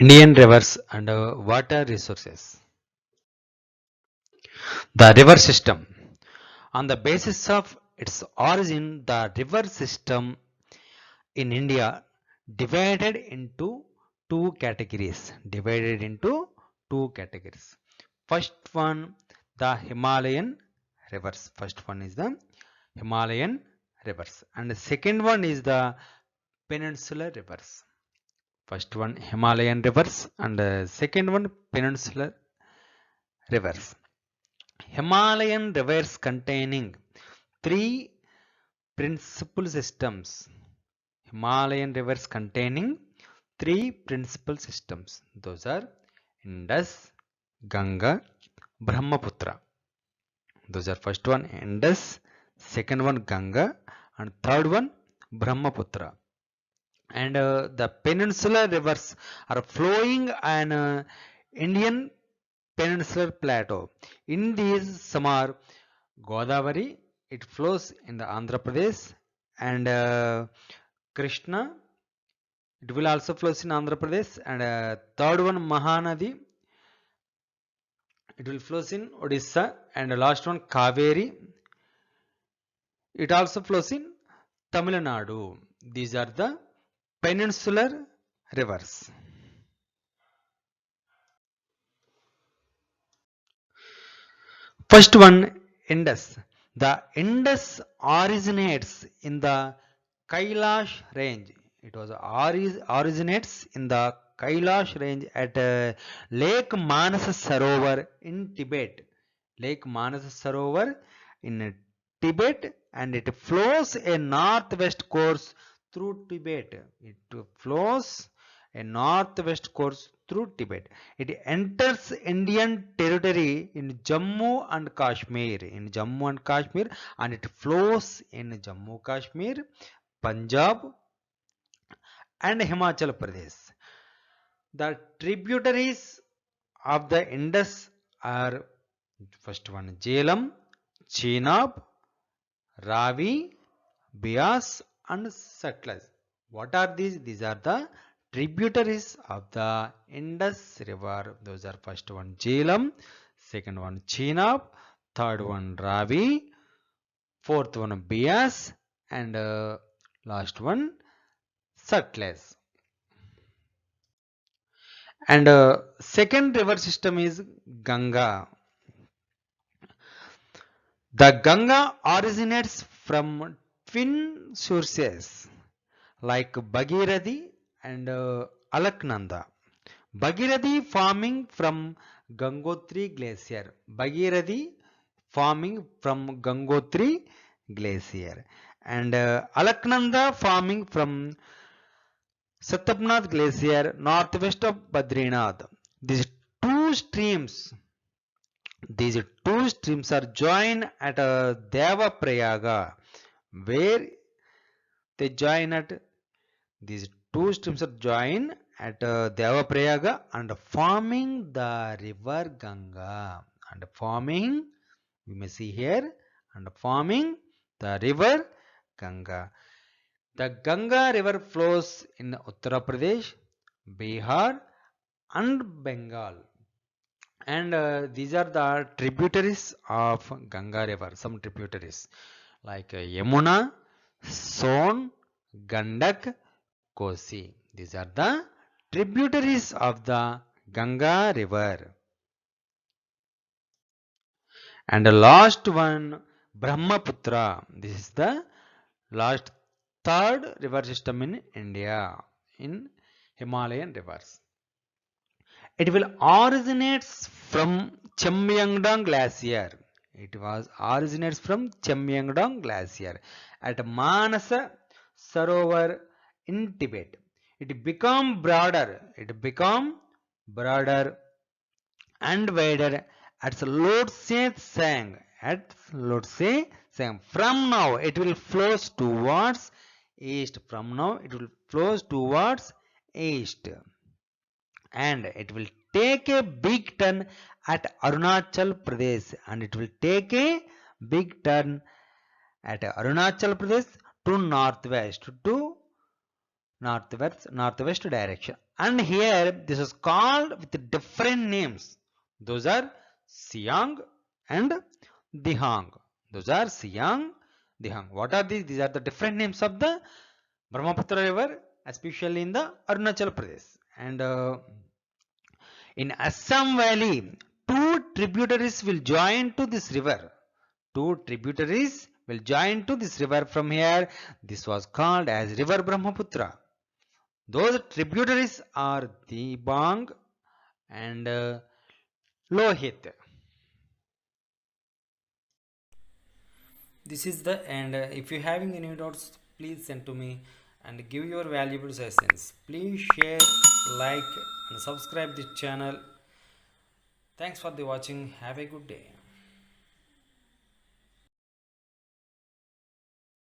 Indian rivers and water resources. The river system. On the basis of its origin, the river system in India divided into two categories. First one, the Himalayan rivers. First one is the Himalayan rivers, and the second one is the peninsular rivers. First one Himalayan rivers, and the second one peninsular rivers. Himalayan rivers containing three principal systems. Himalayan rivers containing three principal systems. Those are Indus, Ganga, Brahmaputra. Those are first one Indus, second one Ganga, and third one Brahmaputra. And the peninsular rivers are flowing on Indian peninsular plateau. In these, some are Godavari, it flows in the Andhra Pradesh, and Krishna, it will also flows in Andhra Pradesh, and third one Mahanadi, it will flows in Odisha, and the last one Kaveri, it also flows in Tamil Nadu. These are the peninsular rivers. First one, Indus. The Indus originates in the Kailash range. It was originates in the Kailash range at Lake Manas Sarovar in Tibet. Lake Manas Sarovar in Tibet, and it flows a northwest course through Tibet. It flows a northwest course through Tibet. It enters Indian territory in Jammu and Kashmir. And it flows in Jammu Kashmir, Punjab, and Himachal Pradesh. The tributaries of the Indus are first one Jhelum, Chenab, Ravi, Beas, and Satluj. What are these? These are the tributaries of the Indus River. Those are first one Jhelum, second one Chenab, third one Ravi, fourth one Beas, and last one Satluj. And second river system is Ganga. The Ganga originates from twin sources like Bhagirathi and Alaknanda. Bhagirathi forming from Gangotri Glacier. Bhagirathi forming from Gangotri Glacier. And Alaknanda forming from Satyapnath Glacier northwest of Badrinath. These two streams these two streams are joined at Devaprayaga, where they join at these two streams are joined at Devaprayaga and forming the river Ganga. And forming, you may see here, and forming the river Ganga. The Ganga river flows in Uttar Pradesh, Bihar, and Bengal. And these are the tributaries of Ganga river. Some tributaries like Yamuna, Son, Gandak, Kosi. These are the tributaries of the Ganga river. And the last one, Brahmaputra. This is the last third river system in India, in Himalayan rivers. It will originates from Chamyangdong Glacier. It was originates from Chamyangdong Glacier at Manasa Sarovar in Tibet. It become broader. And wider at Lhotse Sang. From now it will flows towards east. And it will take a big turn at Arunachal Pradesh, to northwest, northwest direction. And here this is called with different names. Those are Siang and Dihang. Those are Siang, Dihang. What are these? These are the different names of the Brahmaputra river, especially in the Arunachal Pradesh. And in Assam Valley, two tributaries will join to this river. Two tributaries will join to this river from here. This was called as River Brahmaputra. Those tributaries are Dibang and Lohit. This is the end. If you having any doubts, please send to me and give your valuable suggestions. Please share, like and subscribe this channel. Thanks for the watching. Have a good day.